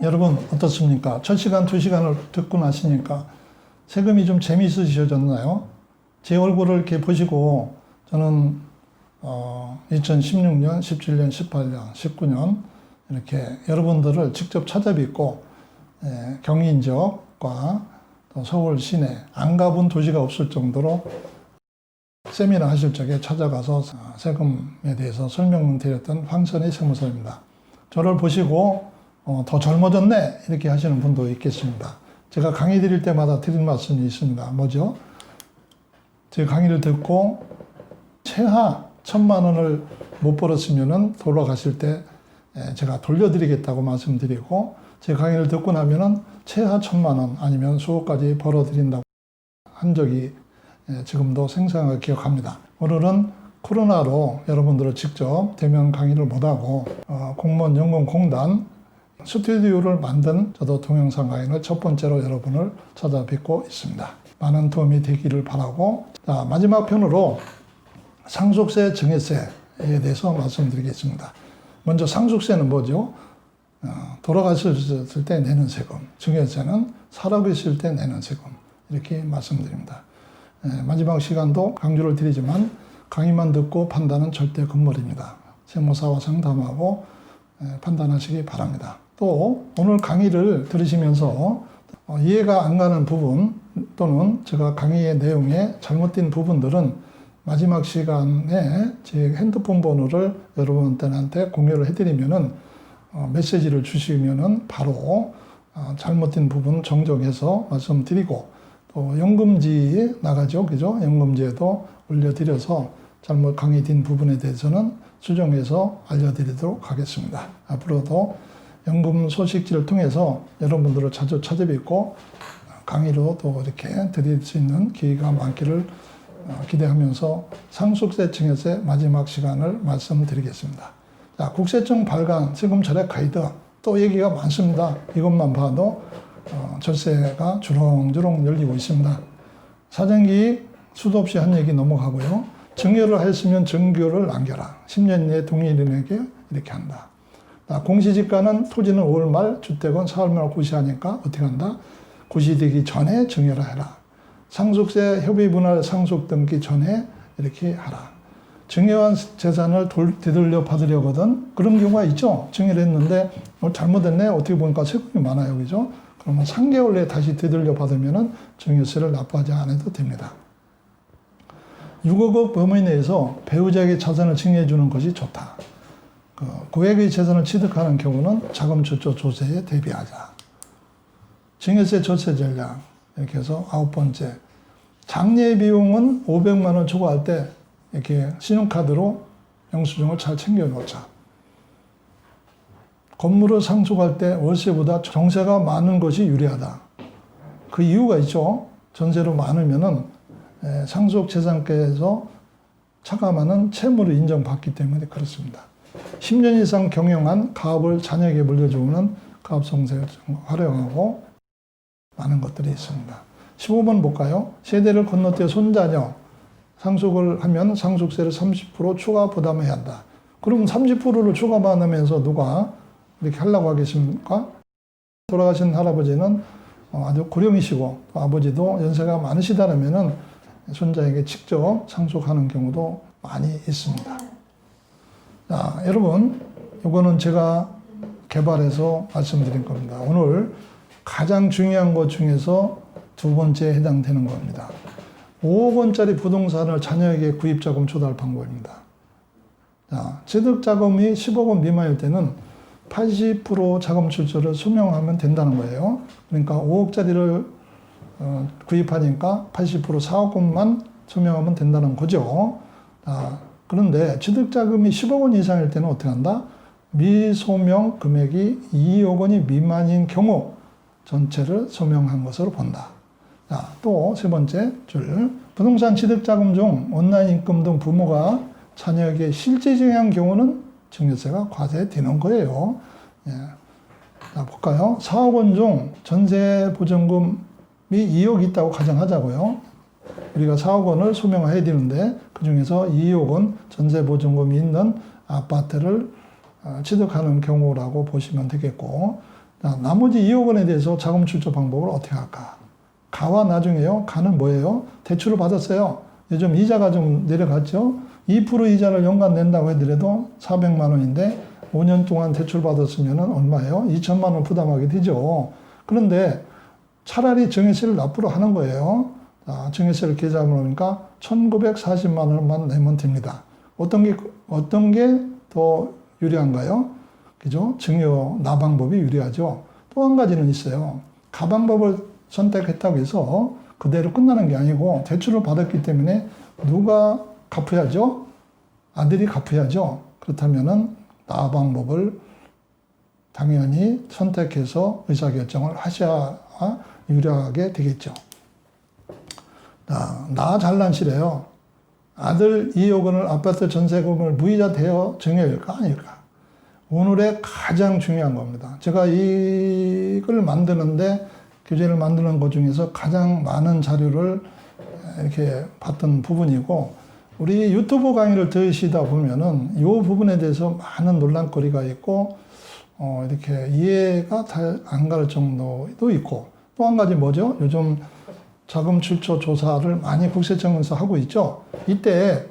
여러분 어떻습니까? 첫 시간, 두 시간을 듣고 나시니까 세금이 좀 재미있으셔졌나요? 제 얼굴을 이렇게 보시고 저는 2016년, 17년, 18년, 19년 이렇게 여러분들을 직접 찾아뵙고 경인 지역과 또 서울 시내 안 가본 도시가 없을 정도로 세미나 하실 적에 찾아가서 세금에 대해서 설명을 드렸던 황선희 세무사입니다. 저를 보시고 더 젊어졌네 이렇게 하시는 분도 있겠습니다. 제가 강의 드릴 때마다 드린 말씀이 있습니다. 뭐죠? 제 강의를 듣고 최하 1,000만 원을 못 벌었으면은 돌아가실 때 제가 돌려드리겠다고 말씀드리고 제 강의를 듣고 나면은 최하 1,000만 원 아니면 수억까지 벌어드린다고 한 적이 지금도 생생하게 기억합니다. 오늘은 코로나로 여러분들을 직접 대면 강의를 못하고 공무원 연금공단 스튜디오를 만든 저도 동영상 강의를 첫 번째로 여러분을 찾아뵙고 있습니다. 많은 도움이 되기를 바라고, 자, 마지막 편으로 상속세, 증여세에 대해서 말씀드리겠습니다. 먼저 상속세는 뭐죠? 돌아가셨을 때 내는 세금, 증여세는 살아계실 때 내는 세금, 이렇게 말씀드립니다. 마지막 시간도 강조를 드리지만 강의만 듣고 판단은 절대 금물입니다. 세무사와 상담하고 판단하시기 바랍니다. 또 오늘 강의를 들으시면서 이해가 안 가는 부분 또는 제가 강의의 내용에 잘못된 부분들은 마지막 시간에 제 핸드폰 번호를 여러분들한테 공유를 해드리면은 메시지를 주시면은 바로 잘못된 부분 정정해서 말씀드리고 또 연금지에 나가죠. 그죠? 연금지에도 올려드려서 잘못 강의된 부분에 대해서는 수정해서 알려드리도록 하겠습니다. 앞으로도 연금 소식지를 통해서 여러분들을 자주 찾아뵙고 강의로 또 이렇게 드릴 수 있는 기회가 많기를 기대하면서 상속세, 증여세 마지막 시간을 말씀드리겠습니다. 자, 국세청 발간 세금 절약 가이드 또 얘기가 많습니다. 이것만 봐도 절세가 주렁주렁 열리고 있습니다. 사전기 수도 없이 한 얘기 넘어가고요. 증여를 했으면 증교를 남겨라. 10년 내에 동일인에게 이렇게 한다. 공시지가는 토지는 5월 말, 주택은 4월 말 고시하니까 어떻게 한다? 고시되기 전에 증여를 해라. 상속세 협의 분할 상속 등기 전에 이렇게 하라. 증여한 재산을 되돌려 받으려거든 그런 경우가 있죠. 증여를 했는데 잘못했네. 어떻게 보니까 세금이 많아요. 그죠? 그러면 3개월 내에 다시 되돌려 받으면은 증여세를 납부하지 않아도 됩니다. 6억원 범위 내에서 배우자에게 자산을 증여해 주는 것이 좋다. 고액의 재산을 취득하는 경우는 자금 출조 조세에 대비하자. 증여세 조세 전략 이렇게 해서 9번째. 장례 비용은 500만 원 초과할 때 이렇게 신용카드로 영수증을 잘 챙겨 놓자. 건물을 상속할 때 월세보다 정세가 많은 것이 유리하다. 그 이유가 있죠. 전세로 많으면은 상속재산권에서 차감하는 채무를 인정받기 때문에 그렇습니다. 10년 이상 경영한 가업을 자녀에게 물려주는 가업성세를 활용하고 많은 것들이 있습니다. 15번 볼까요? 세대를 건너뛰어 손자녀 상속을 하면 상속세를 30% 추가 부담해야 한다. 그럼 30%를 추가 받으면서 누가 이렇게 하려고 하겠습니까? 돌아가신 할아버지는 아주 고령이시고 또 아버지도 연세가 많으시다면은 손자에게 직접 상속하는 경우도 많이 있습니다. 자, 여러분, 이거는 제가 개발해서 말씀드린 겁니다. 오늘 가장 중요한 것 중에서 두 번째에 해당되는 겁니다. 5억 원짜리 부동산을 자녀에게 구입자금 조달 방법입니다. 자, 취득자금이 10억 원 미만일 때는 80% 자금 출처를 소명하면 된다는 거예요. 그러니까 5억짜리를 구입하니까 80% 4억 원만 소명하면 된다는 거죠. 자, 그런데 취득자금이 10억 원 이상일 때는 어떻게 한다? 미소명 금액이 2억 원이 미만인 경우 전체를 소명한 것으로 본다. 자, 또 세 번째 줄. 부동산 취득자금 중 온라인 인금 등 부모가 자녀에게 실제 증여한 경우는 증여세가 과세되는 거예요. 예. 자, 볼까요? 4억 원 중 전세 보증금이 2억 있다고 가정하자고요. 우리가 4억 원을 소명해야 되는데 그 중에서 2억 원 전세 보증금이 있는 아파트를 취득하는 경우라고 보시면 되겠고, 자, 나머지 2억 원에 대해서 자금 출처 방법을 어떻게 할까? 가와 나중에요. 가는 뭐예요? 대출을 받았어요. 요즘 이자가 좀 내려갔죠? 2% 이자를 연간 낸다고 하더라도 400만 원인데 5년 동안 대출 받았으면 얼마예요? 2천만 원 부담하게 되죠. 그런데 차라리 증여세를 납부를 하는 거예요. 자, 증여세를 계산을 하니까 1,940만 원만 내면 됩니다. 어떤 게 더 유리한가요? 그죠? 증여 나 방법이 유리하죠. 또 한 가지는 있어요. 가 방법을 선택했다고 해서 그대로 끝나는 게 아니고 대출을 받았기 때문에 누가 갚아야죠? 아들이 갚아야죠. 그렇다면은 나 방법을 당연히 선택해서 의사결정을 하셔야 유리하게 되겠죠. 나 잘난시래요. 아들 2억 원을 아파트 전세금을 무이자 대여 증여일까 아닐까? 오늘의 가장 중요한 겁니다. 제가 이걸 만드는데 교재를 만드는 것 중에서 가장 많은 자료를 이렇게 봤던 부분이고 우리 유튜브 강의를 들으시다 보면은 이 부분에 대해서 많은 논란거리가 있고 이렇게 이해가 잘 안 갈 정도도 있고 또 한 가지 뭐죠? 요즘 자금 출처 조사를 많이 국세청에서 하고 있죠. 이때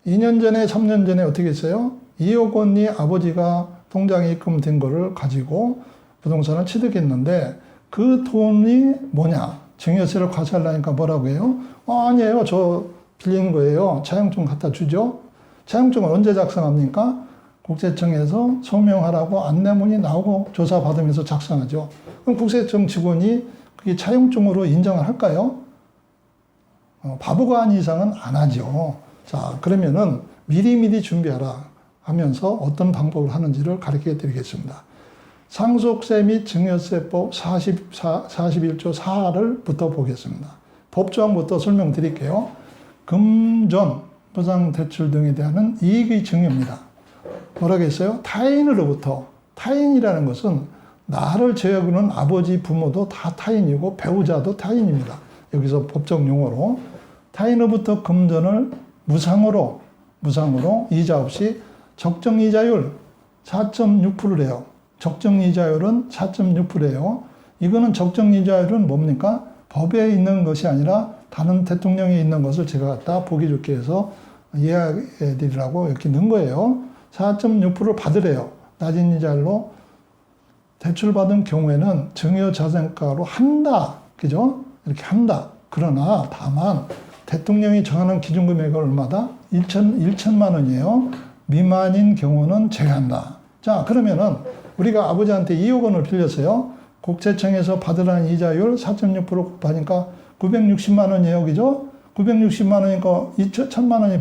2년 전에 3년 전에 어떻게 했어요? 2억 원이 아버지가 통장에 입금된 거를 가지고 부동산을 취득했는데 그 돈이 뭐냐? 증여세를 과세하려니까 뭐라고 해요? 아니에요. 저 빌린 거예요. 차용증 갖다 주죠. 차용증을 언제 작성합니까? 국세청에서 소명하라고 안내문이 나오고 조사받으면서 작성하죠. 그럼 국세청 직원이 그게 차용증으로 인정을 할까요? 바보가 아닌 이상은 안 하죠. 자, 그러면은 미리미리 준비하라 하면서 어떤 방법을 하는지를 가르쳐 드리겠습니다. 상속세 및 증여세법 41조 4를부터 보겠습니다. 법조항부터 설명드릴게요. 금전, 부상대출 등에 대한 이익의 증여입니다. 뭐라고 했어요? 타인으로부터. 타인이라는 것은 나를 제외하고는 아버지, 부모도 다 타인이고 배우자도 타인입니다. 여기서 법적 용어로 타인으로부터 금전을 무상으로 이자 없이 적정이자율 4.6%래요. 적정이자율은 4.6%예요. 이거는 적정이자율은 뭡니까? 법에 있는 것이 아니라 다른 대통령이 있는 것을 제가 갖다 보기 좋게 해서 이해해 드리라고 이렇게 넣은 거예요. 4.6%를 받으래요. 낮은 이자율로 대출받은 경우에는 증여자산가로 한다. 그죠? 이렇게 한다. 그러나 다만 대통령이 정하는 기준금액은 얼마다? 1천만 원이에요. 미만인 경우는 제외한다. 자, 그러면은 우리가 아버지한테 2억 원을 빌렸어요. 국세청에서 받으라는 이자율 4.6% 곱하니까 960만 원이에요. 그죠? 960만 원이니까 1천만 원이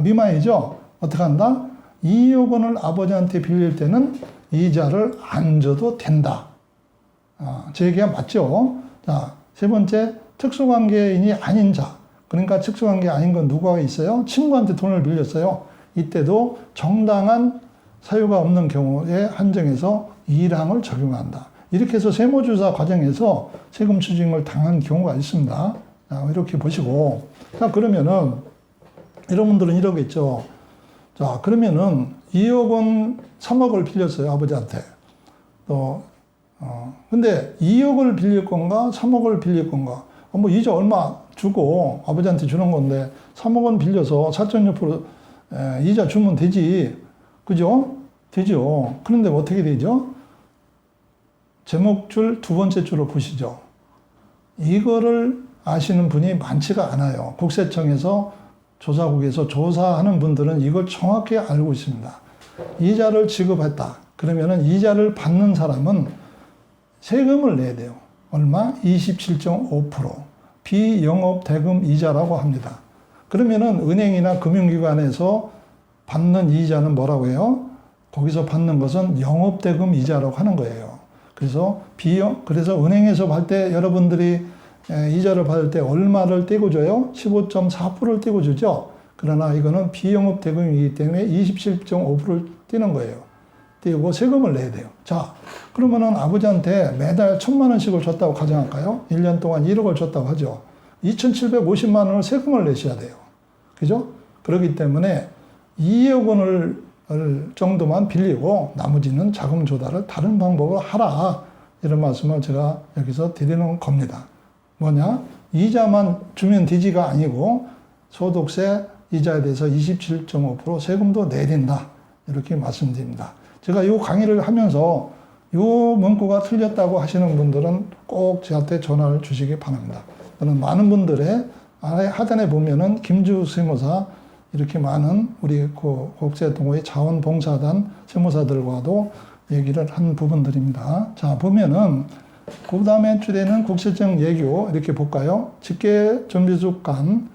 미만이죠? 어떻게 한다? 2억 원을 아버지한테 빌릴 때는 이자를 안 줘도 된다. 제 얘기가 맞죠? 자, 세 번째, 특수관계인이 아닌 자. 그러니까 특수관계 아닌 건 누가 있어요? 친구한테 돈을 빌렸어요. 이때도 정당한 사유가 없는 경우에 한정해서 2량을 적용한다. 이렇게 해서 세무조사 과정에서 세금 추징을 당한 경우가 있습니다. 이렇게 보시고. 자, 그러면은, 여러분들은 이러겠죠. 자, 그러면은 2억 원, 3억을 빌렸어요, 아버지한테. 근데 2억을 빌릴 건가, 3억을 빌릴 건가? 뭐 이자 얼마 주고 아버지한테 주는 건데 3억 원 빌려서 4.6% 이자 주면 되지. 그죠? 되죠. 그런데 어떻게 되죠? 제목줄 두 번째 줄을 보시죠. 이거를 아시는 분이 많지가 않아요. 국세청에서 조사국에서 조사하는 분들은 이걸 정확히 알고 있습니다. 이자를 지급했다. 그러면은 이자를 받는 사람은 세금을 내야 돼요. 얼마? 27.5%. 비영업 대금 이자라고 합니다. 그러면은 은행이나 금융기관에서 받는 이자는 뭐라고 해요? 거기서 받는 것은 영업 대금 이자라고 하는 거예요. 그래서 그래서 은행에서 받을 때 여러분들이 이자를 받을 때 얼마를 떼고 줘요? 15.4%를 떼고 주죠. 그러나 이거는 비영업 대금이기 때문에 27.5%를 떼는 거예요. 떼고 세금을 내야 돼요. 자, 그러면은 아버지한테 매달 1,000만 원씩을 줬다고 가정할까요? 1년 동안 1억을 줬다고 하죠. 2,750만 원을 세금을 내셔야 돼요. 그죠? 그렇기 때문에 2억 원을 정도만 빌리고 나머지는 자금 조달을 다른 방법으로 하라. 이런 말씀을 제가 여기서 드리는 겁니다. 뭐냐? 이자만 주면 되지가 아니고 소득세 이자에 대해서 27.5% 세금도 내린다. 이렇게 말씀드립니다. 제가 이 강의를 하면서 이 문구가 틀렸다고 하시는 분들은 꼭 저한테 전화를 주시기 바랍니다. 저는 많은 분들의 아래 하단에 보면은 김주 세무사 이렇게 많은 우리 국제동호회 자원봉사단 세무사들과도 얘기를 한 부분들입니다. 자, 보면은 그 다음에 줄에는 국세청 예교 이렇게 볼까요? 직계 존비속 간,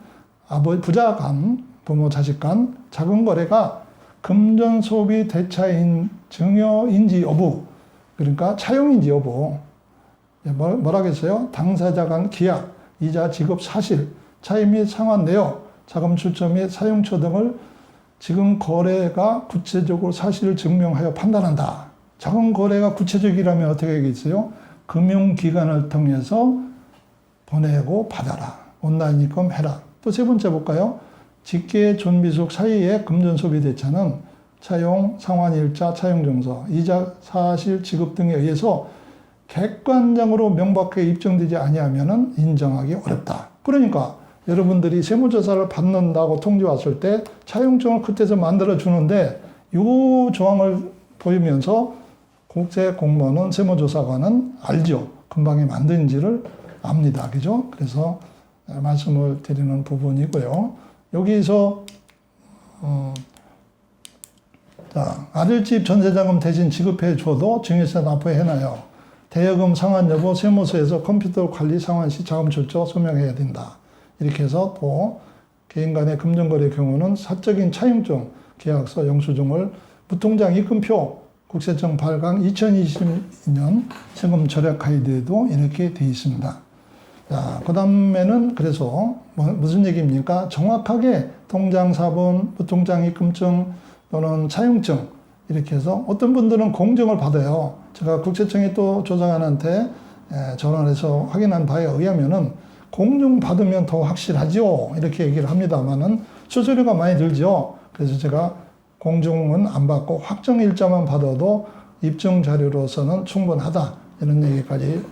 부자 간, 부모 자식 간, 작은 거래가 금전 소비 대차인 증여인지 여부, 그러니까 차용인지 여부, 뭐라겠어요? 당사자 간 기약, 이자 지급 사실, 차임 및 상환 내역, 자금 출처 및 사용처 등을 지금 거래가 구체적으로 사실을 증명하여 판단한다. 자금 거래가 구체적이라면 어떻게 하겠어요? 금융기관을 통해서 보내고 받아라. 온라인 입금 해라. 또 세 번째 볼까요? 직계 존비속 사이의 금전 소비 대차는 차용, 상환일자, 차용증서, 이자 사실 지급 등에 의해서 객관적으로 명백하게 입증되지 아니하면 인정하기 어렵다. 그러니까 여러분들이 세무조사를 받는다고 통지 왔을 때 차용증을 그때서 만들어 주는데 이 조항을 보이면서 국세공무원은 세무조사관은 알죠. 금방에 만든지를 압니다. 그죠? 그래서 말씀을 드리는 부분이고요. 여기서 자, 아들집 전세자금 대신 지급해 줘도 증여세 납부해놔요. 대여금 상환 여부 세무서에서 컴퓨터 관리 상환 시 자금 출처 소명해야 된다. 이렇게 해서 또 개인 간의 금전거래 경우는 사적인 차용증, 계약서, 영수증을 무통장 입금표, 국세청 발강 2022년 세금 절약 가이드에도 이렇게 되어 있습니다. 자, 그 다음에는 그래서 무슨 얘기입니까? 정확하게 통장 사본, 무통장 입금증 또는 차용증 이렇게 해서 어떤 분들은 공증을 받아요. 제가 국세청에 또 조사관한테 전화해서 확인한 바에 의하면은 공증 받으면 더 확실하죠. 이렇게 얘기를 합니다만은 수수료가 많이 들죠. 그래서 제가 공증은 안 받고 확정일자만 받아도 입증 자료로서는 충분하다. 이런 얘기까지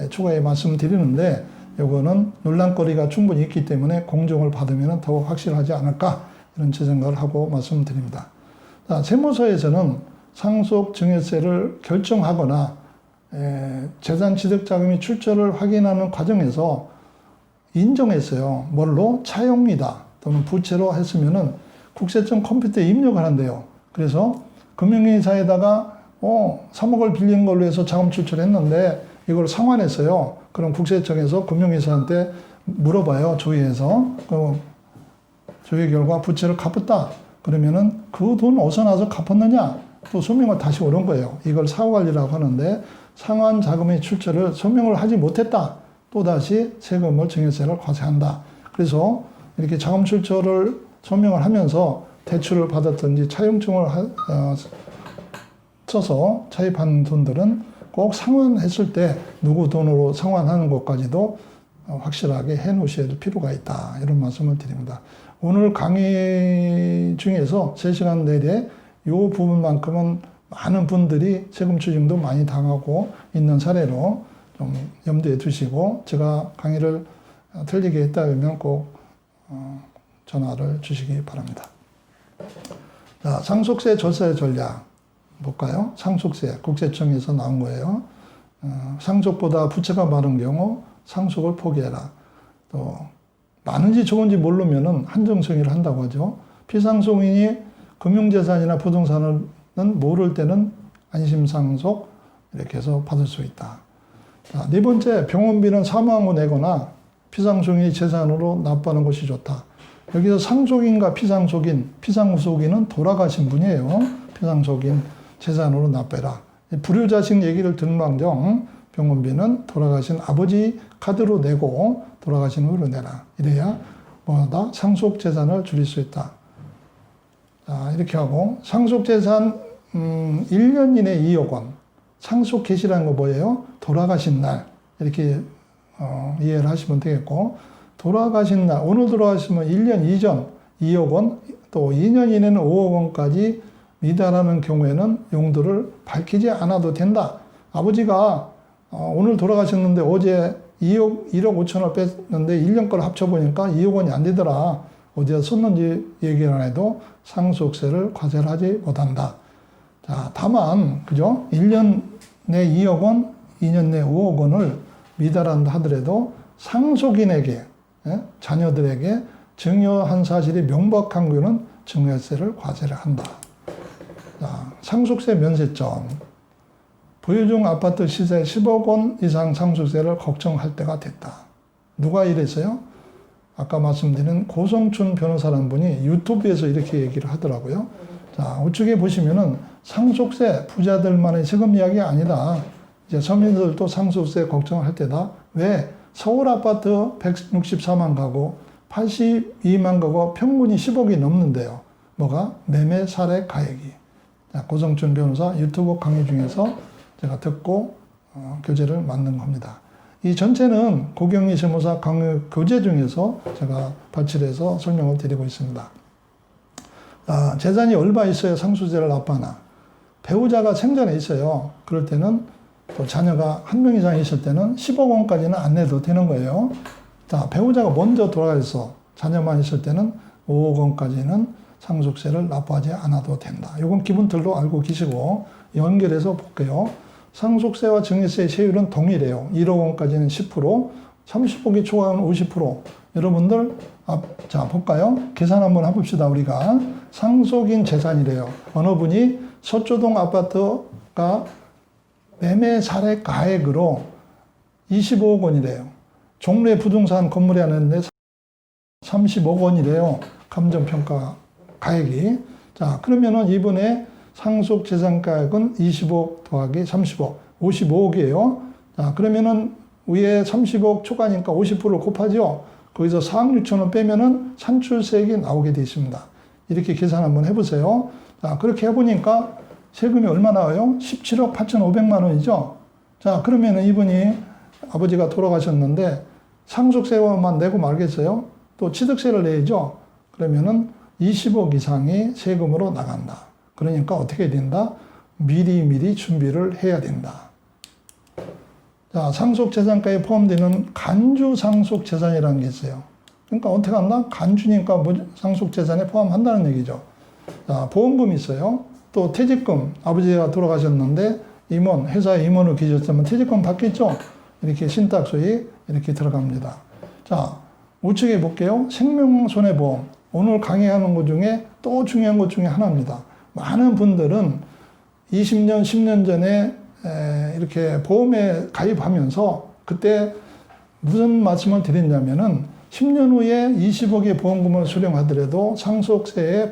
추가해 말씀드리는데 요거는 논란거리가 충분히 있기 때문에 공증을 받으면 더 확실하지 않을까. 이런 제 생각을 하고 말씀드립니다. 자, 세무서에서는 상속 증여세를 결정하거나 재산 취득 자금의 출처를 확인하는 과정에서 인정했어요. 뭘로? 차용이다 또는 부채로 했으면은 국세청 컴퓨터에 입력을 한대요. 그래서 금융회사에다가 3억을 빌린 걸로 해서 자금 출처했는데 이걸 상환했어요. 그럼 국세청에서 금융회사한테 물어봐요. 조회해서. 조회 결과 부채를 갚았다. 그러면은 그 돈 어디서 나서 갚았느냐? 또 소명을 다시 오는 거예요. 이걸 사후관리라고 하는데 상환 자금의 출처를 소명을 하지 못했다. 또다시 세금을 증여세를 과세한다. 그래서 이렇게 자금 출처를 소명을 하면서 대출을 받았든지 차용증을 써서 차입한 돈들은 꼭 상환했을 때 누구 돈으로 상환하는 것까지도 확실하게 해 놓으셔야 될 필요가 있다. 이런 말씀을 드립니다. 오늘 강의 중에서 3시간 내내 이 부분만큼은 많은 분들이 세금 추징도 많이 당하고 있는 사례로 좀 염두에 두시고 제가 강의를 틀리게 했다면 꼭 전화를 주시기 바랍니다. 자, 상속세 절세 전략 볼까요? 상속세 국세청에서 나온 거예요. 상속보다 부채가 많은 경우 상속을 포기해라. 또 많은지 적은지 모르면은 한정승의를 한다고 하죠. 피상속인이 금융재산이나 부동산은 모를 때는 안심상속 이렇게 해서 받을 수 있다. 자, 네 번째, 병원비는 사망 후 내거나 피상속인이 재산으로 납부하는 것이 좋다. 여기서 상속인과 피상속인은 돌아가신 분이에요. 피상속인 재산으로 납부해라. 불효자식 얘기를 듣는망정 병원비는 돌아가신 아버지 카드로 내고 돌아가신 후로 내라. 이래야 뭐다? 상속 재산을 줄일 수 있다. 자, 이렇게 하고 상속 재산 1년 이내 2억 원. 상속 개시라는 거 뭐예요? 돌아가신 날. 이렇게 이해를 하시면 되겠고 돌아가신 날, 오늘 돌아가시면 1년 이전 2억 원, 또 2년 이내는 5억 원까지 미달하는 경우에는 용도를 밝히지 않아도 된다. 아버지가 오늘 돌아가셨는데 어제 1억 5천을 뺐는데 1년 걸 합쳐보니까 2억 원이 안 되더라. 어디에 썼는지 얘기를 안 해도 상속세를 과세를 하지 못한다. 자, 다만, 그죠? 1년 내 2억 원, 2년 내 5억 원을 미달한다 하더라도 상속인에게, 자녀들에게 증여한 사실이 명백한 경우는 증여세를 과세를 한다. 자, 상속세 면세점. 보유 중 아파트 시세 10억 원 이상 상속세를 걱정할 때가 됐다. 누가 이랬어요? 아까 말씀드린 고성춘 변호사라는 분이 유튜브에서 이렇게 얘기를 하더라고요. 자, 우측에 보시면은 상속세 부자들만의 세금 이야기 아니다. 이제 서민들도 상속세 걱정을 할 때다. 왜? 서울 아파트 164만 가구, 82만 가구 평균이 10억이 넘는데요. 뭐가? 매매 사례 가액이. 자, 고성춘 변호사 유튜브 강의 중에서 제가 듣고 교재를 만든 겁니다. 이 전체는 고경희 세무사 강의 교재 중에서 제가 발췌해서 설명을 드리고 있습니다. 재산이 얼마 있어야 상속세를 납부하나? 배우자가 생전에 있어요. 그럴 때는 또 자녀가 한 명 이상 있을 때는 10억 원까지는 안 내도 되는 거예요. 자, 배우자가 먼저 돌아가서 자녀만 있을 때는 5억 원까지는 상속세를 납부하지 않아도 된다. 이건 기본틀로 알고 계시고 연결해서 볼게요. 상속세와 증여세의 세율은 동일해요. 1억 원까지는 10%, 30억이 초과하면 50%. 여러분들, 자, 볼까요? 계산 한번 해봅시다, 우리가. 상속인 재산이래요. 어느 분이 서초동 아파트가 매매 사례 가액으로 25억 원이래요. 종래 부동산 건물이 하는데 30억 원이래요. 감정평가 가액이. 자, 그러면은 이번에 상속 재산가액은 20억 더하기 30억, 55억이에요. 자, 그러면은 위에 30억 초과니까 50%를 곱하죠. 거기서 4억 6천원 빼면은 산출세액이 나오게 되어 있습니다. 이렇게 계산 한번 해보세요. 자, 그렇게 해보니까 세금이 얼마 나와요? 17억 8,500만 원이죠. 자, 그러면은 이분이 아버지가 돌아가셨는데 상속세만 내고 말겠어요? 또 취득세를 내야죠. 그러면은 20억 이상이 세금으로 나간다. 그러니까 어떻게 된다? 미리미리 준비를 해야 된다. 자, 상속재산가에 포함되는 간주상속재산이라는 게 있어요. 그러니까 어떻게 한다? 간주니까 상속재산에 포함한다는 얘기죠. 자, 보험금이 있어요. 또 퇴직금, 아버지가 돌아가셨는데 임원, 회사에 임원으로 계셨으면 퇴직금 받겠죠? 이렇게 신탁소에 이렇게 들어갑니다. 자, 우측에 볼게요. 생명손해보험. 오늘 강의하는 것 중에 또 중요한 것 중에 하나입니다. 많은 분들은 20년, 10년 전에 이렇게 보험에 가입하면서 그때 무슨 말씀을 드렸냐면은 10년 후에 20억의 보험금을 수령하더라도 상속세에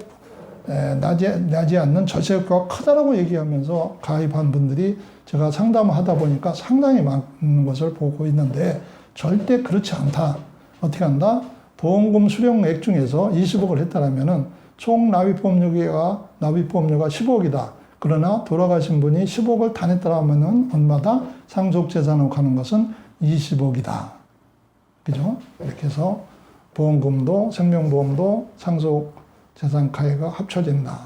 나지 않는 저세가 크다라고 얘기하면서 가입한 분들이 제가 상담을 하다 보니까 상당히 많은 것을 보고 있는데 절대 그렇지 않다. 어떻게 한다? 보험금 수령액 중에서 20억을 했다라면은 총 납입보험료가 10억이다. 그러나 돌아가신 분이 10억을 다 냈다라면은 얼마다? 상속재산으로 가는 것은 20억이다. 그죠? 이렇게 해서 보험금도 생명보험도 상속재산가액과 합쳐진다.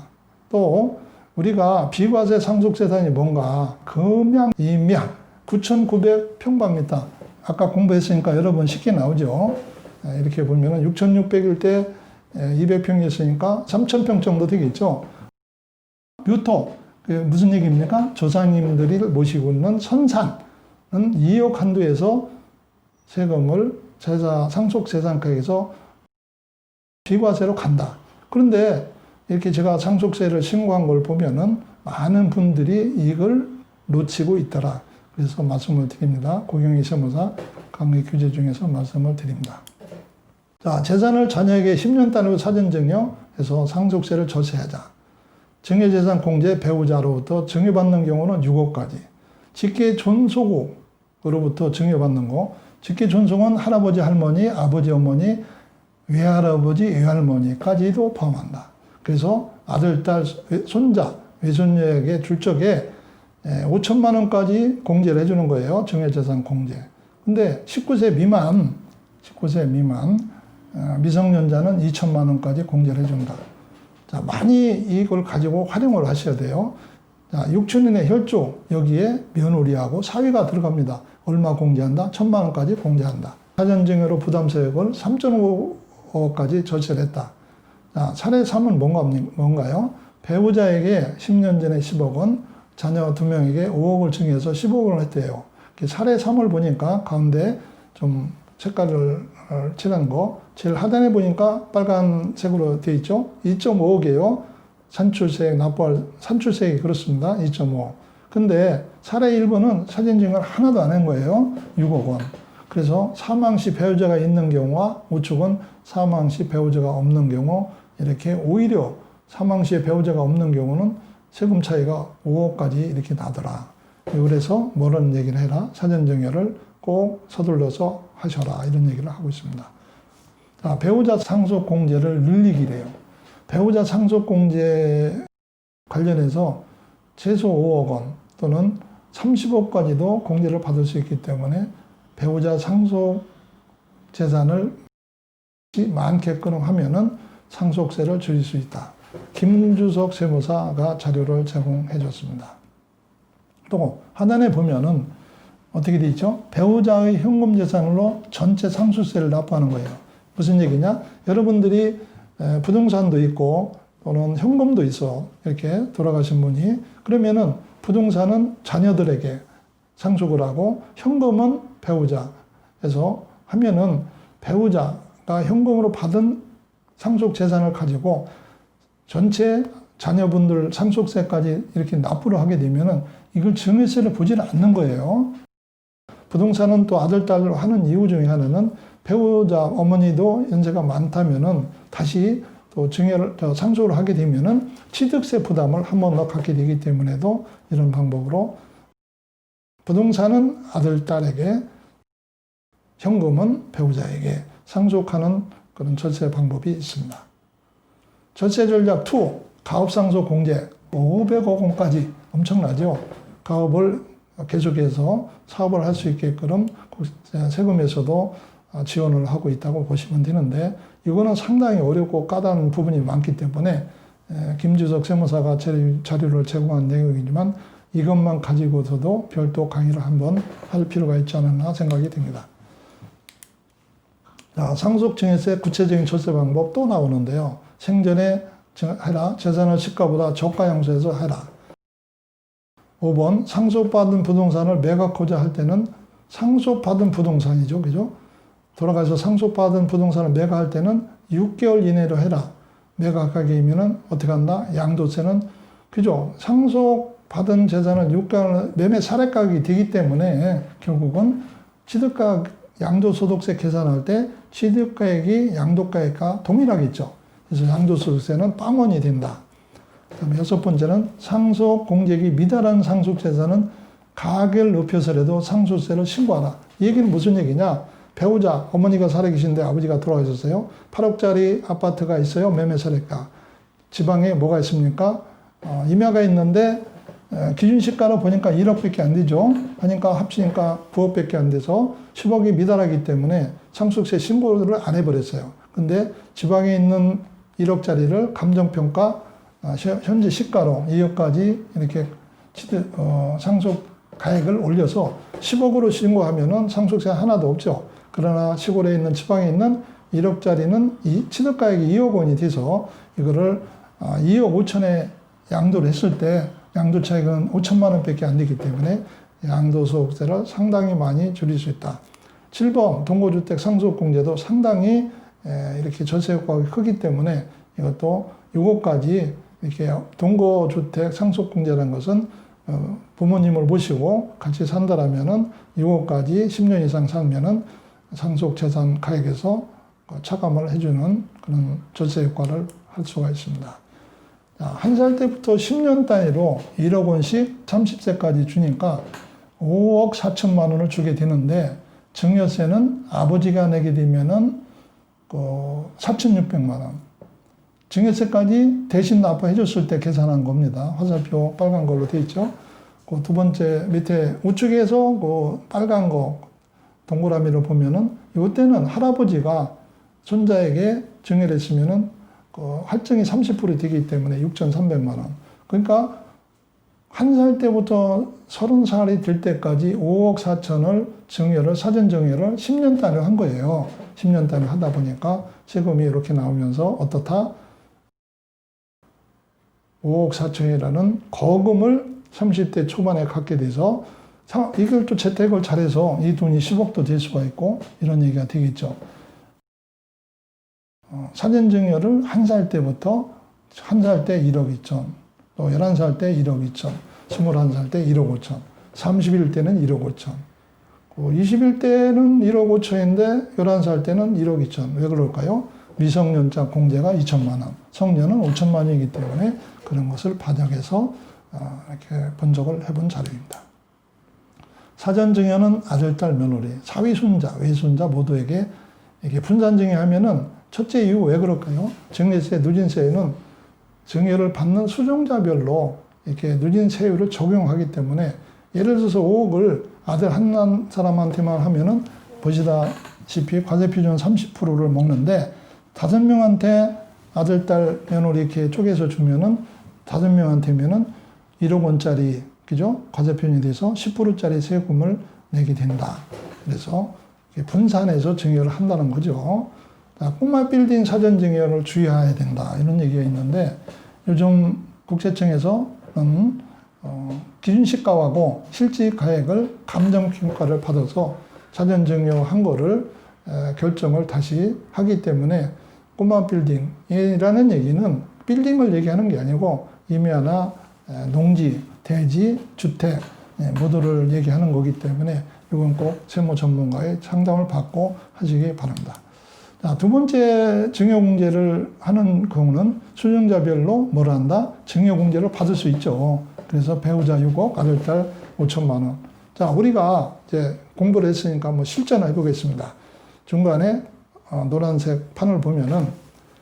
또 우리가 비과세 상속재산이 뭔가? 금양, 임양 9,900평방미터. 아까 공부했으니까 여러분 쉽게 나오죠. 이렇게 보면은 6,600일 때 200평이었으니까 3,000평 정도 되겠죠. 묘토, 무슨 얘기입니까? 조상님들이 모시고 있는 선산은 2억 한도에서 세금을 상속재산가액에서 비과세로 간다. 그런데 이렇게 제가 상속세를 신고한 걸 보면은 많은 분들이 이걸 놓치고 있더라. 그래서 말씀을 드립니다. 고경희 세무사 강의 교재 중에서 말씀을 드립니다. 자, 재산을 자녀에게 10년 단위로 사전증여해서 상속세를 절세하자. 증여재산 공제 배우자로부터 증여받는 경우는 6억까지. 직계 존속으로부터 증여받는 거. 직계 존속은 할아버지, 할머니, 아버지, 어머니, 외할아버지, 외할머니까지도 포함한다. 그래서 아들, 딸, 손자, 외손녀에게 줄 적에 5천만 원까지 공제를 해주는 거예요. 증여재산 공제. 근데 19세 미만 미성년자는 2천만 원까지 공제를 해준다. 자, 많이 이걸 가지고 활용을 하셔야 돼요. 자, 6천인의 혈족, 여기에 며느리하고 사위가 들어갑니다. 얼마 공제한다? 1,000만 원까지 공제한다. 사전증여로 부담세액을 3.5억까지 절세를 했다. 자, 사례 3은 뭔가요? 배우자에게 10년 전에 10억 원, 자녀 2명에게 5억을 증여해서 15억을 했대요. 사례 3을 보니까 가운데 좀 색깔을 칠한 거, 제일 하단에 보니까 빨간색으로 되어 있죠? 2.5억이에요. 산출세액 납부할, 산출세액이 그렇습니다. 2.5. 근데 사례 1번은 사전증여를 하나도 안 한 거예요. 6억 원. 그래서 사망 시 배우자가 있는 경우와 우측은 사망 시 배우자가 없는 경우, 이렇게 오히려 사망 시에 배우자가 없는 경우는 세금 차이가 5억까지 이렇게 나더라. 그래서 뭐라는 얘기를 해라. 사전증여를 꼭 서둘러서 하셔라. 이런 얘기를 하고 있습니다. 자, 배우자 상속공제를 늘리기래요. 배우자 상속공제 관련해서 최소 5억 원 또는 30억까지도 공제를 받을 수 있기 때문에 배우자 상속 재산을 많게끔 하면은 상속세를 줄일 수 있다. 김주석 세무사가 자료를 제공해 줬습니다. 또 하단에 보면은 어떻게 돼 있죠? 배우자의 현금 재산으로 전체 상속세를 납부하는 거예요. 무슨 얘기냐? 여러분들이 부동산도 있고 또는 현금도 있어. 이렇게 돌아가신 분이. 그러면은 부동산은 자녀들에게 상속을 하고 현금은 배우자에서 하면은 배우자가 현금으로 받은 상속 재산을 가지고 전체 자녀분들 상속세까지 이렇게 납부를 하게 되면은 이걸 증여세를 보지는 않는 거예요. 부동산은 또 아들, 딸로 하는 이유 중에 하나는 배우자 어머니도 연세가 많다면은 다시 또 상속을 하게 되면은 취득세 부담을 한 번 더 갖게 되기 때문에도 이런 방법으로 부동산은 아들, 딸에게, 현금은 배우자에게 상속하는 그런 절세 방법이 있습니다. 절세 전략 2, 가업상속 공제 500억 원까지 엄청나죠. 가업을 계속해서 사업을 할 수 있게끔 세금에서도 지원을 하고 있다고 보시면 되는데 이거는 상당히 어렵고 까다로운 부분이 많기 때문에 김주석 세무사가 자료를 제공한 내용이지만 이것만 가지고서도 별도 강의를 한번 할 필요가 있지 않나 생각이 듭니다. 자, 상속증여세 구체적인 절세 방법 또 나오는데요. 생전에 해라. 재산을 시가보다 저가 양수해서 해라. 5번 상속받은 부동산을 매각하고자 할 때는 상속받은 부동산이죠. 그죠? 돌아가서 상속받은 부동산을 매각할 때는 6개월 이내로 해라. 매각하게 되면은 어떻게 한다? 양도세는 그죠? 상속받은 재산은 6개월 매매 사례가격이 되기 때문에 결국은 취득가격 양도소득세 계산할 때 취득가액이 양도가액과 동일하겠죠. 그래서 양도소득세는 빵원이 된다. 그다음에 6번째는 상속공제기 미달한 상속재산은 가격을 높여서라도 상속세를 신고하라. 이 얘기는 무슨 얘기냐? 배우자, 어머니가 살아계신데 아버지가 돌아가셨어요. 8억짜리 아파트가 있어요. 매매 사례가. 지방에 뭐가 있습니까? 임야가 있는데 기준시가로 보니까 1억밖에 안 되죠. 하니까 합치니까 9억밖에 안 돼서 10억이 미달하기 때문에 상속세 신고를 안 해버렸어요. 근데 지방에 있는 1억짜리를 감정평가 현재 시가로 2억까지 이렇게 상속 가액을 올려서 10억으로 신고하면은 상속세 하나도 없죠. 그러나 시골에 있는 지방에 있는 1억짜리는 이 취득가액이 2억 원이 돼서 이거를 2억 5천에 양도를 했을 때 양도 차익은 5천만 원밖에 안 되기 때문에 양도소득세를 상당히 많이 줄일 수 있다. 7번 동거주택 상속공제도 상당히 이렇게 절세 효과가 크기 때문에 이것도 6억까지 이렇게 동거주택 상속공제라는 것은 부모님을 모시고 같이 산다라면은 6억까지 10년 이상 살면은 상속재산 가액에서 차감을 해주는 그런 절세 효과를 할 수가 있습니다. 한 살 때부터 10년 단위로 1억 원씩 30세까지 주니까 5억 4천만 원을 주게 되는데 증여세는 아버지가 내게 되면은 4,600만 원. 증여세까지 대신 납부해 줬을 때 계산한 겁니다. 화살표 빨간 걸로 돼 있죠. 그 두 번째 밑에 우측에서 그 빨간 거 동그라미로 보면은 이때는 할아버지가 손자에게 증여를 했으면은 그 할증이 30% 되기 때문에 6,300만 원. 그러니까 1살 때부터 30살이 될 때까지 5억 4천을 증여를, 사전 증여를 10년 단위로 한 거예요. 10년 단위로 하다 보니까 세금이 이렇게 나오면서 어떻다? 5억 4천이라는 거금을 30대 초반에 갖게 돼서 이걸 또 재테크를 잘해서 이 돈이 10억도 될 수가 있고 이런 얘기가 되겠죠. 사전 증여를 1살 때부터 1살 때 1억 2천, 또 11살 때 1억 2천, 21살 때 1억 5천, 30일 때는 1억 5천, 20일 때는 1억 5천인데 11살 때는 1억 2천. 왜 그럴까요? 미성년자 공제가 2천만 원, 성년은 5천만 원이기 때문에 그런 것을 반영해서 이렇게 분석을 해본 자료입니다. 사전증여는 아들, 딸, 며느리, 사위손자, 외손자 모두에게 이렇게 분산증여하면은 첫째 이유 왜 그럴까요? 증여세, 누진세에는 증여를 받는 수종자별로 이렇게 누진세율을 적용하기 때문에 예를 들어서 5억을 아들 한 사람한테만 하면은 보시다시피 과세표준 30%를 먹는데 5명한테 아들, 딸, 며느리 이렇게 쪼개서 주면은 5명한테면은 1억 원짜리, 그죠? 과세표준이 돼서 10%짜리 세금을 내게 된다. 그래서 분산해서 증여를 한다는 거죠. 꼬마 빌딩 사전 증여를 주의해야 된다. 이런 얘기가 있는데 요즘 국세청에서는 기준시가하고 실질가액을 감정평가를 받아서 사전 증여한 거를 결정을 다시 하기 때문에 꼬마 빌딩이라는 얘기는 빌딩을 얘기하는 게 아니고 임야나 농지, 대지, 주택 모두를 얘기하는 거기 때문에 이건 꼭 세무 전문가의 상담을 받고 하시기 바랍니다. 자, 두 번째 증여공제를 하는 경우는 수령자별로 뭘 한다? 증여공제를 받을 수 있죠. 그래서 배우자 6억, 아들, 딸 5천만 원. 자, 우리가 이제 공부를 했으니까 한번 실전을 해보겠습니다. 중간에 노란색 판을 보면은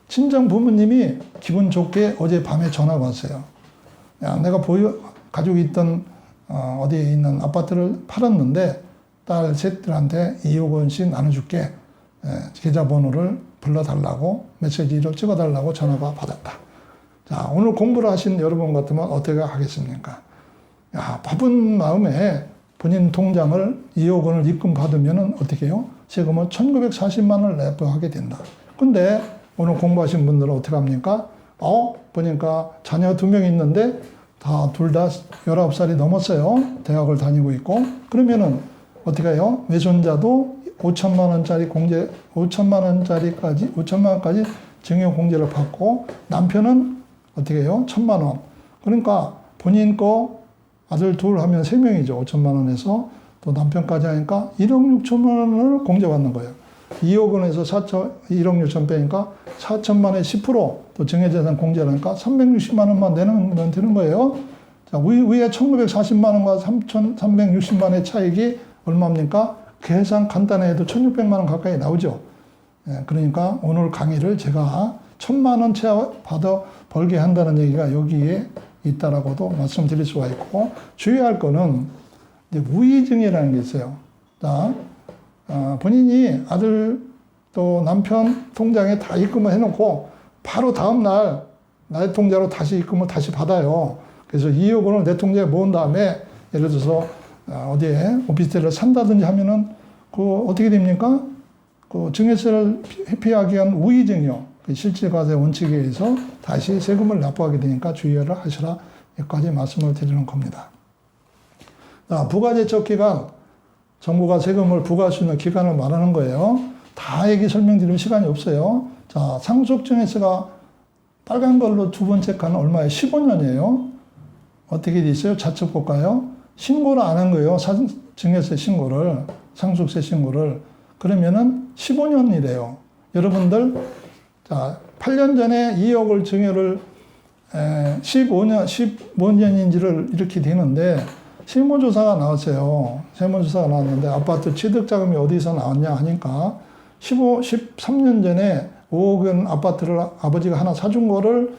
친정 부모님이 기분 좋게 어제 밤에 전화가 왔어요. 야, 내가 가지고 있던 어디에 있는 아파트를 팔았는데 딸 셋들한테 2억 원씩 나눠줄게. 계좌번호를 불러달라고 메시지를 찍어달라고 전화가 받았다. 자, 오늘 공부를 하신 여러분 같으면 어떻게 하겠습니까? 야, 바쁜 마음에 본인 통장을 2억 원을 입금 받으면 어떻게 해요? 세금을 1940만 원을 납부하게 된다. 근데 오늘 공부하신 분들은 어떻게 합니까? 보니까 자녀 2명 있는데 둘 다 19살이 넘었어요. 대학을 다니고 있고. 그러면은 어떻게 해요? 외손자도 5천만 원짜리 공제, 5천만 원까지 증여 공제를 받고 남편은 어떻게 해요? 1,000만 원. 그러니까 본인 거 아들 둘 하면 3명이죠. 5천만 원에서 또 남편까지 하니까 1억 6천만 원을 공제받는 거예요. 2억 원에서 1억 6천 빼니까 4천만 원에 10%, 또 증여재산 공제하니까 360만 원만 내면 되는 거예요. 자, 위에 1940만 원과 360만 원의 차익이 얼마입니까? 계산 간단히 해도 1600만 원 가까이 나오죠. 그러니까 오늘 강의를 제가 1000만 원 채 받아 벌게 한다는 얘기가 여기에 있다라고도 말씀드릴 수가 있고, 주의할 거는 이제 무이증여라는 게 있어요. 자, 본인이 아들 또 남편 통장에 다 입금을 해놓고 바로 다음날 나의 통장으로 다시 입금을 다시 받아요. 그래서 2억 원을 내 통장에 모은 다음에 예를 들어서 어디에 오피스텔을 산다든지 하면은 어떻게 됩니까? 증여세를 회피하기 위한 우위증여, 실질과세 원칙에 의해서 다시 세금을 납부하게 되니까 주의를 하시라. 여기까지 말씀을 드리는 겁니다. 자, 부가제척 기간, 정부가 세금을 부과할 수 있는 기간을 말하는 거예요. 다 얘기 설명드리면 시간이 없어요. 자, 상속증여세가 빨간 걸로 두 번째 칸은 얼마예요? 15년이에요. 어떻게 돼 있어요? 좌측 볼까요? 신고를 안 한 거예요. 증여세 신고를, 상속세 신고를. 그러면은 15년이래요. 여러분들, 자, 8년 전에 2억을 증여를 15년인지를 이렇게 되는데, 세무조사가 나왔어요. 세무조사가 나왔는데, 아파트 취득자금이 어디서 나왔냐 하니까, 13년 전에 5억 원 아파트를 아버지가 하나 사준 거를,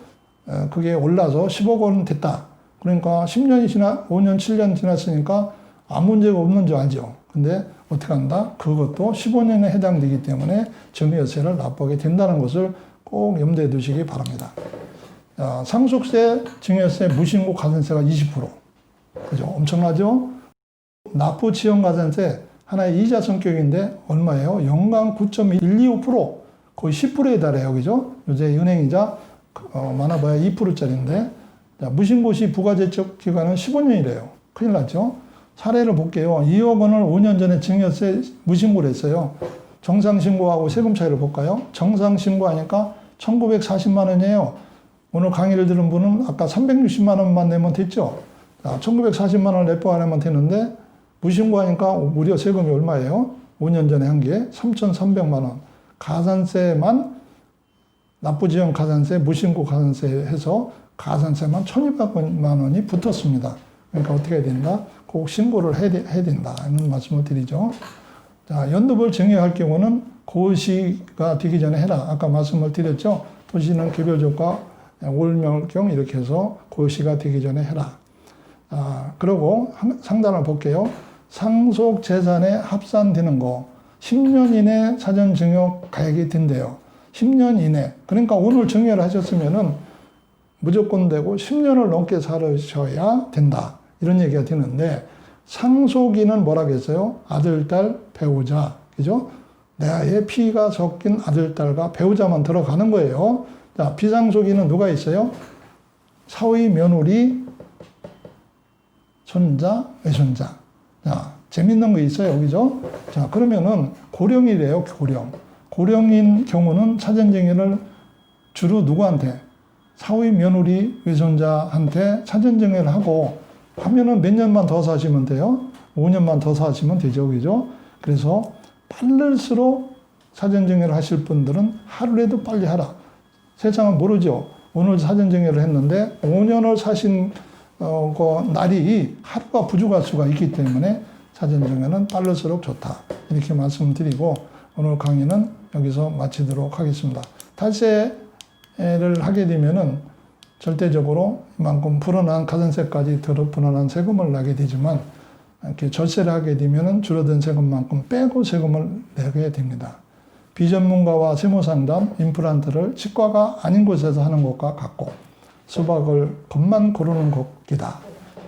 그게 올라서 10억 원 됐다. 그러니까 10년이 5년, 7년 지났으니까 아무 문제가 없는 줄 알죠. 근데 어떻게 한다? 그것도 15년에 해당되기 때문에 증여세를 납부하게 된다는 것을 꼭 염두에 두시기 바랍니다. 자, 상속세, 증여세, 무신고 가산세가 20%. 그죠? 엄청나죠? 납부 지원 가산세 하나의 이자 성격인데 얼마예요? 연간 9.125%, 거의 10%에 달해요. 그죠? 요새 은행이자 많아봐야 2%짜리인데, 자, 무신고시 부가제적 기간은 15년이래요. 큰일 났죠? 사례를 볼게요. 2억 원을 5년 전에 증여세 무신고를 했어요. 정상신고하고 세금 차이를 볼까요? 정상신고하니까 1940만 원이에요. 오늘 강의를 들은 분은 아까 360만 원만 내면 됐죠? 자, 1940만 원을 납부하면 되는데, 무신고하니까 무려 세금이 얼마예요? 5년 전에 한 게 3,300만 원. 가산세만, 납부지원 가산세, 무신고 가산세 해서 가산세만 1,200만 원이 붙었습니다. 그러니까 어떻게 해야 된다? 꼭 신고를 해야 된다. 이런 말씀을 드리죠. 자, 연도별 증여할 경우는 고시가 되기 전에 해라. 아까 말씀을 드렸죠. 도시는 개별적과 월명경 이렇게 해서 고시가 되기 전에 해라. 그리고 상단을 볼게요. 상속 재산에 합산되는 거 10년 이내 사전 증여 가액이 된대요. 10년 이내. 그러니까 오늘 증여를 하셨으면은 무조건 되고 10년을 넘게 살으셔야 된다. 이런 얘기가 되는데, 상속인은 뭐라고 했어요? 아들, 딸, 배우자. 그죠? 나의 피가 섞인 아들, 딸과 배우자만 들어가는 거예요. 자, 비상속인은 누가 있어요? 사위, 며느리, 손자, 외손자. 자, 재밌는 거 있어요. 그죠? 자, 그러면은 고령이래요. 고령인 경우는 사전증여를 주로 누구한테? 사위, 며느리, 외손자한테 사전증여를 하고 하면은 몇 년만 더 사시면 돼요. 5년만 더 사시면 되죠. 그죠? 그래서 빠를수록 사전증여를 하실 분들은 하루라도 빨리 하라. 세상은 모르죠. 오늘 사전증여를 했는데 5년을 사신 그 날이 하루가 부족할 수가 있기 때문에 사전증여는 빠를수록 좋다. 이렇게 말씀드리고 오늘 강의는 여기서 마치도록 하겠습니다. 탈세를 하게 되면은 절대적으로 이만큼 불어난 가산세까지 불어난 세금을 내게 되지만, 이렇게 절세를 하게 되면은 줄어든 세금만큼 빼고 세금을 내게 됩니다. 비전문가와 세무상담, 임플란트를 치과가 아닌 곳에서 하는 것과 같고, 수박을 겉만 고르는 것이다.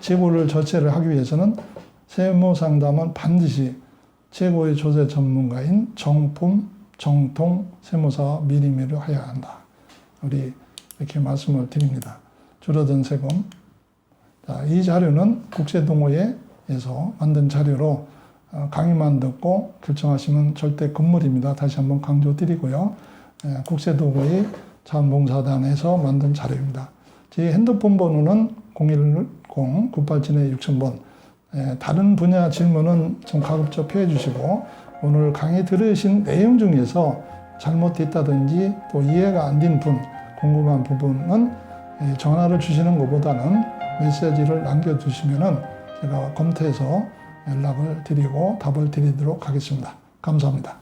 재고를 절세를 하기 위해서는 세무상담은 반드시 최고의 조세 전문가인 정품, 정통 세무사와 미리미리 해야 한다. 우리 이렇게 말씀을 드립니다. 줄어든 세금. 자, 이 자료는 국세동호회에서 만든 자료로 강의만 듣고 결정하시면 절대 금물입니다. 다시 한번 강조드리고요. 국세동호회 자원봉사단에서 만든 자료입니다. 제 핸드폰 번호는 010-987-6000번. 다른 분야 질문은 좀 가급적 피해 주시고, 오늘 강의 들으신 내용 중에서 잘못됐다든지 또 이해가 안 된 분, 궁금한 부분은 전화를 주시는 것보다는 메시지를 남겨주시면은 제가 검토해서 연락을 드리고 답을 드리도록 하겠습니다. 감사합니다.